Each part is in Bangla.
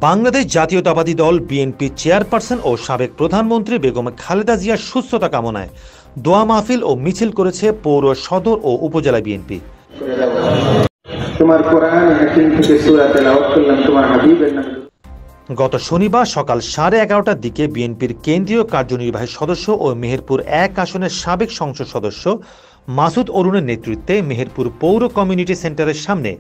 বাংলাদেশ জাতীয়তাবাদী দল বিএনপি চেয়ারপারসন ও সাবেক প্রধানমন্ত্রী বেগম খালেদা জিয়ার সুস্থতা কামনায় দোয়া মাহফিল ও মিছিল করেছে পৌর, সদর ও উপজেলা বিএনপি। গত শনিবার সকাল 11:30টার দিকে বিএনপির কেন্দ্রীয় কার্যনির্বাহী সদস্য ও মেহেরপুর 1 আসনের সাবেক সংসদ সদস্য মাসুদ অরুণের নেতৃত্বে মেহেরপুর পৌর কমিউনিটি সেন্টারের সামনে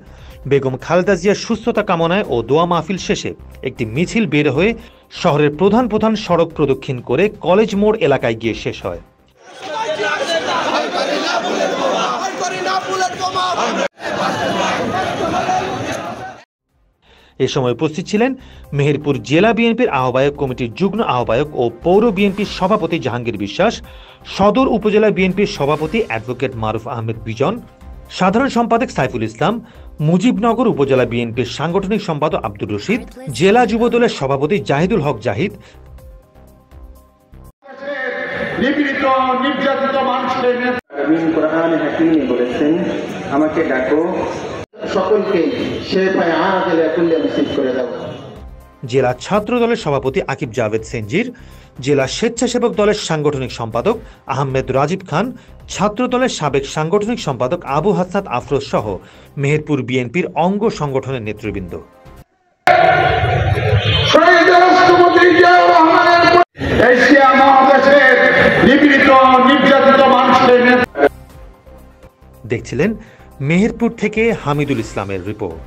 বেগম খালেদা জিয়ার সুস্থতা কামনায় ও দোয়া মাহফিল শেষে একটি মিছিল বের হয়ে শহরের প্রধান প্রধান সড়ক প্রদক্ষিণ করে কলেজ মোড় এলাকায় গিয়ে শেষ হয়। এ সময় উপস্থিত ছিলেন মেহেরপুর জেলা বিএনপির আহ্বায়ক কমিটির যুগ্ম আহ্বায়ক ও পৌর বিএনপির সভাপতি জাহাঙ্গীর বিশ্বাস, সদর উপজেলা বিএনপির সভাপতি অ্যাডভোকেট মারুফ আহমেদ বিজন, সাধারণ সম্পাদক সাইফুল ইসলাম, মুজিবনগর উপজেলা বিএনপির সাংগঠনিক সম্পাদক আব্দুর রশিদ, জেলা যুবদলের সভাপতি জাহিদুল হক জাহিদ, আমাকে ডাকো, সকলকে জেলা ছাত্র দলের সভাপতি আকিব জাভেদ সেনজির, জেলা স্বেচ্ছাসেবক দলের সাংগঠনিক সম্পাদক আহমেদ রাজীব খান, ছাত্র দলের সাবেক সাংগঠনিক সম্পাদক আবু হাসান আফরোজ সহ মেহেরপুর বিএনপির অঙ্গ সংগঠনের নেতৃবৃন্দ। দেখছিলেন মেহেরপুর থেকে হামিদুল ইসলামের রিপোর্ট।